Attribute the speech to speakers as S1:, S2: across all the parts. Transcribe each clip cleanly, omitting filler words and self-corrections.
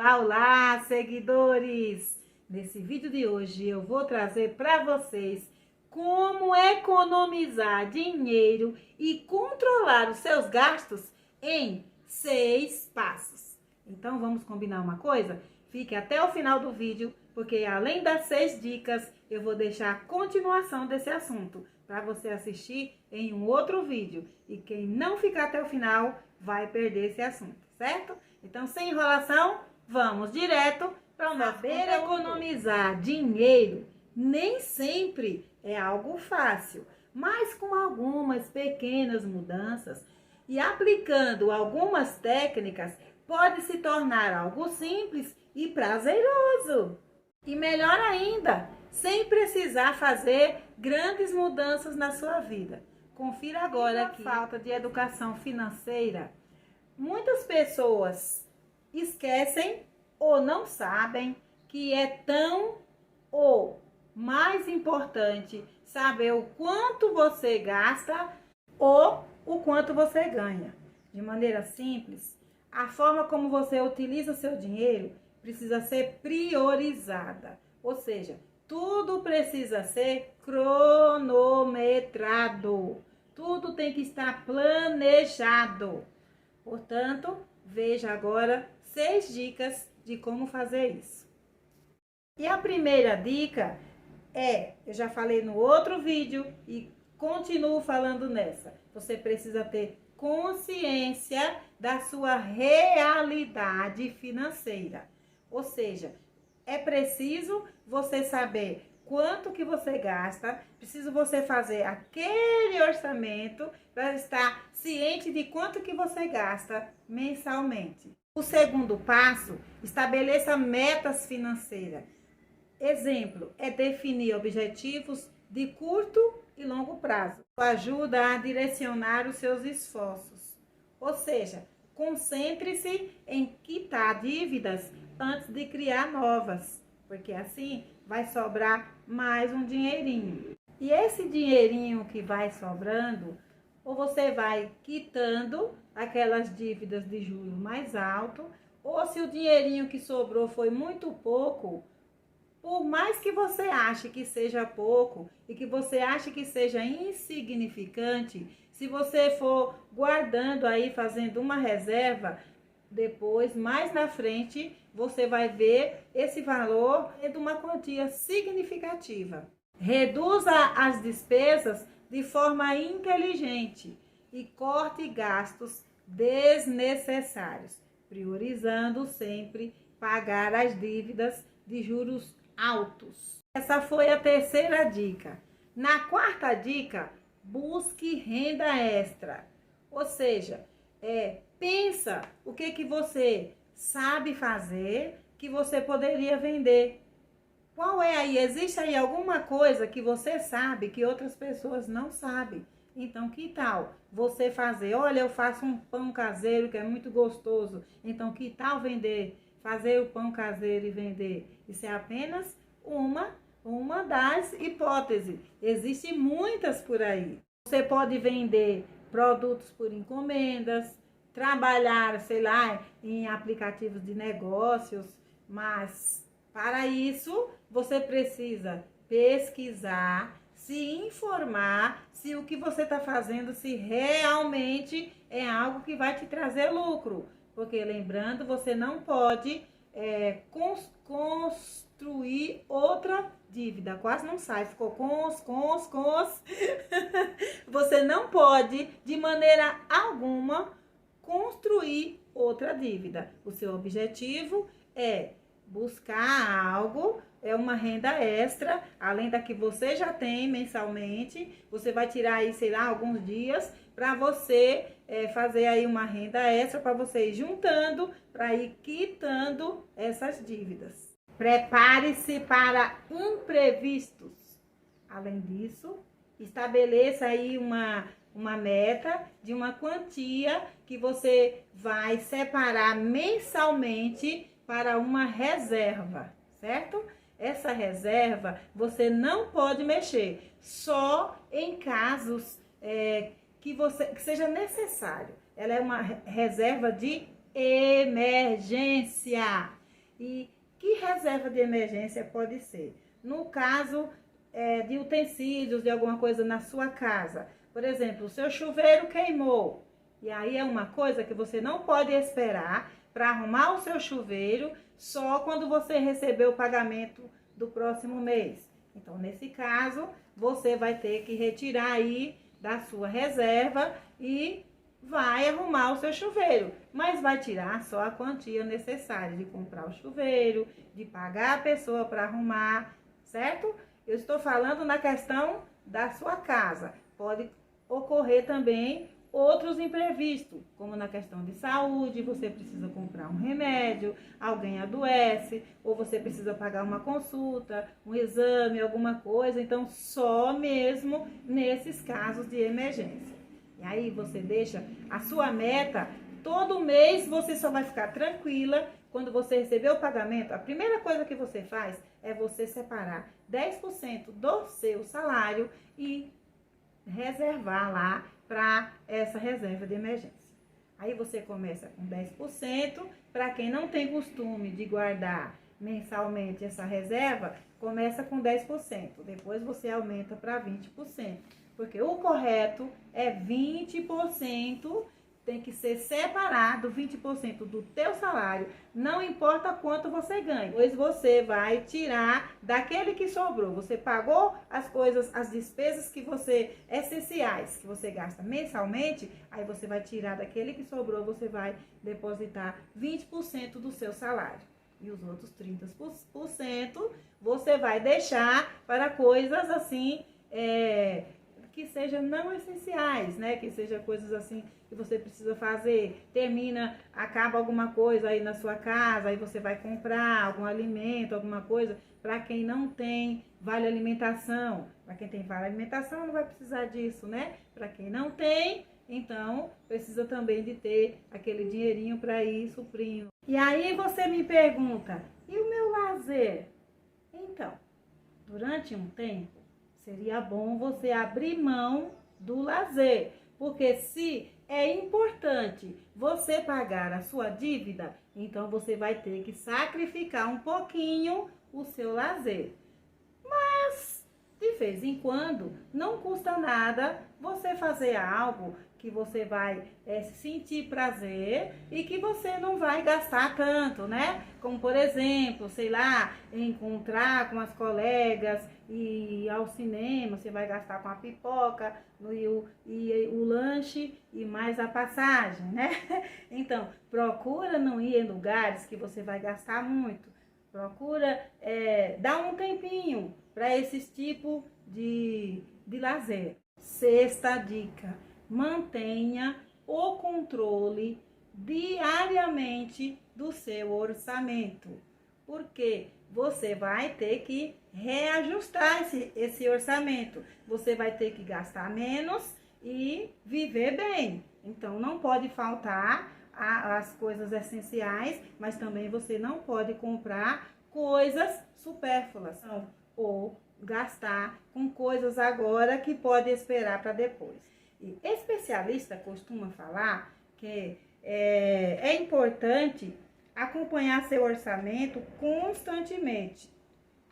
S1: Olá, olá, seguidores! Nesse vídeo de hoje eu vou trazer para vocês como economizar dinheiro e controlar os seus gastos em 6 passos. Então vamos combinar uma coisa? Fique até o final do vídeo, porque além das 6 dicas, eu vou deixar a continuação desse assunto para você assistir em um outro vídeo. E quem não ficar até o final vai perder esse assunto, certo? Então, sem enrolação, vamos direto para o nosso conteúdo. Saber economizar dinheiro nem sempre é algo fácil, mas com algumas pequenas mudanças e aplicando algumas técnicas, pode se tornar algo simples e prazeroso. E melhor ainda, sem precisar fazer grandes mudanças na sua vida. Confira agora que falta de educação financeira. Muitas pessoas esquecem ou não sabem que é tão ou mais importante saber o quanto você gasta ou o quanto você ganha. De maneira simples, a forma como você utiliza o seu dinheiro precisa ser priorizada. Ou seja, tudo precisa ser cronometrado. Tudo tem que estar planejado. Portanto, veja agora 6 dicas de como fazer isso. E a primeira dica eu já falei no outro vídeo e continuo falando nessa. Você precisa ter consciência da sua realidade financeira. Ou seja, é preciso você saber quanto que você gasta, preciso você fazer aquele orçamento para estar ciente de quanto que você gasta mensalmente. O segundo passo, estabeleça metas financeiras. Exemplo, é definir objetivos de curto e longo prazo. Ajuda a direcionar os seus esforços. Ou seja, concentre-se em quitar dívidas antes de criar novas, porque assim vai sobrar mais um dinheirinho. E esse dinheirinho que vai sobrando, ou você vai quitando aquelas dívidas de juros mais alto, ou se o dinheirinho que sobrou foi muito pouco, por mais que você ache que seja pouco e que você ache que seja insignificante, se você for guardando aí, fazendo uma reserva, depois, mais na frente, você vai ver esse valor de uma quantia significativa. Reduza as despesas de forma inteligente e corte gastos desnecessários, priorizando sempre pagar as dívidas de juros altos. Essa foi a terceira dica. Na quarta dica, busque renda extra. Ou seja, pensa o que você sabe fazer que você poderia vender. Qual é aí? Existe aí alguma coisa que você sabe que outras pessoas não sabem? Então, que tal você fazer? Olha, eu faço um pão caseiro que é muito gostoso. Então, que tal vender? Fazer o pão caseiro e vender? Isso é apenas uma das hipóteses. Existem muitas por aí. Você pode vender produtos por encomendas, trabalhar, sei lá, em aplicativos de negócios, mas para isso você precisa pesquisar, se informar se o que você está fazendo, se realmente é algo que vai te trazer lucro. Porque lembrando, você não pode construir outra dívida. Quase não sai, ficou Você não pode, de maneira alguma, construir outra dívida. O seu objetivo é buscar algo, uma renda extra, além da que você já tem mensalmente. Você vai tirar aí, sei lá, alguns dias para você fazer aí uma renda extra para você ir juntando, para ir quitando essas dívidas. Prepare-se para imprevistos. Além disso, estabeleça aí uma meta de uma quantia que você vai separar mensalmente para uma reserva, certo? Essa reserva você não pode mexer, só em casos que seja necessário. Ela é uma reserva de emergência. E que reserva de emergência pode ser? No caso de utensílios, de alguma coisa na sua casa. Por exemplo, o seu chuveiro queimou. E aí é uma coisa que você não pode esperar para arrumar o seu chuveiro só quando você receber o pagamento do próximo mês. Então, nesse caso, você vai ter que retirar aí da sua reserva e vai arrumar o seu chuveiro. Mas vai tirar só a quantia necessária de comprar o chuveiro, de pagar a pessoa para arrumar, certo? Eu estou falando na questão da sua casa. Pode ocorrer também outros imprevistos, como na questão de saúde, você precisa comprar um remédio, alguém adoece, ou você precisa pagar uma consulta, um exame, alguma coisa. Então, só mesmo nesses casos de emergência. E aí você deixa a sua meta, todo mês você só vai ficar tranquila. Quando você receber o pagamento, a primeira coisa que você faz é você separar 10% do seu salário e reservar lá para essa reserva de emergência. Aí você começa com 10%. Para quem não tem costume de guardar mensalmente essa reserva, começa com 10%. Depois você aumenta para 20%. Porque o correto é 20%. Tem que ser separado 20% do teu salário, não importa quanto você ganha. Pois você vai tirar daquele que sobrou. Você pagou as coisas, as despesas que você essenciais, que você gasta mensalmente, aí você vai tirar daquele que sobrou, você vai depositar 20% do seu salário. E os outros 30% você vai deixar para coisas assim, que sejam não essenciais, né? Que sejam coisas assim que você precisa fazer. Acaba alguma coisa aí na sua casa, aí você vai comprar algum alimento, alguma coisa. Para quem não tem vale alimentação, para quem tem vale alimentação não vai precisar disso, né? Para quem não tem, então precisa também de ter aquele dinheirinho para ir suprindo. E aí você me pergunta, e o meu lazer? Então, durante um tempo, seria bom você abrir mão do lazer, porque se é importante você pagar a sua dívida, então você vai ter que sacrificar um pouquinho o seu lazer. Mas, de vez em quando, não custa nada você fazer algo que você vai sentir prazer e que você não vai gastar tanto, né? Como, por exemplo, sei lá, encontrar com as colegas e ir ao cinema, você vai gastar com a pipoca e o lanche e mais a passagem, né? Então, procura não ir em lugares que você vai gastar muito. Procura dar um tempinho para esses tipos de lazer. Sexta dica: mantenha o controle diariamente do seu orçamento, porque você vai ter que reajustar esse orçamento. Você vai ter que gastar menos e viver bem. Então, não pode faltar as coisas essenciais, mas também você não pode comprar coisas supérfluas ou gastar com coisas agora que pode esperar para depois. E especialista costuma falar que é importante acompanhar seu orçamento constantemente.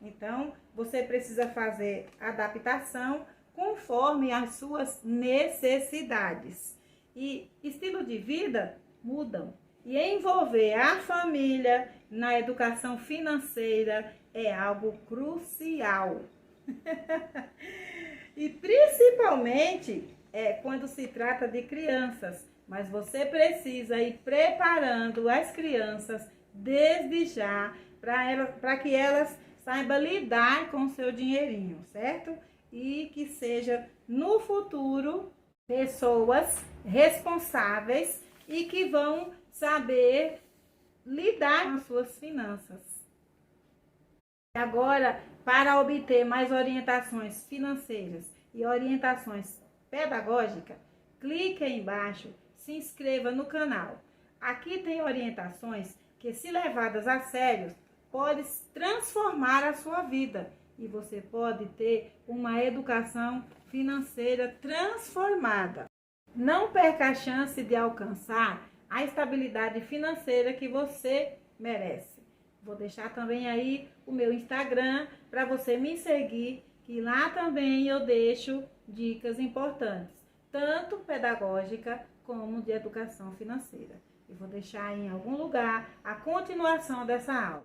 S1: Então, você precisa fazer adaptação conforme as suas necessidades. E estilo de vida mudam. E envolver a família na educação financeira é algo crucial. E principalmente quando se trata de crianças. Mas você precisa ir preparando as crianças desde já para que elas saibam lidar com o seu dinheirinho, certo? E que seja no futuro pessoas responsáveis e que vão saber lidar com as suas finanças. Agora, para obter mais orientações financeiras e orientações pedagógicas, clique aí embaixo, se inscreva no canal. Aqui tem orientações que, se levadas a sério, podem transformar a sua vida e você pode ter uma educação financeira transformada. Não perca a chance de alcançar a estabilidade financeira que você merece. Vou deixar também aí o meu Instagram para você me seguir, que lá também eu deixo dicas importantes, tanto pedagógica como de educação financeira. Eu vou deixar em algum lugar a continuação dessa aula.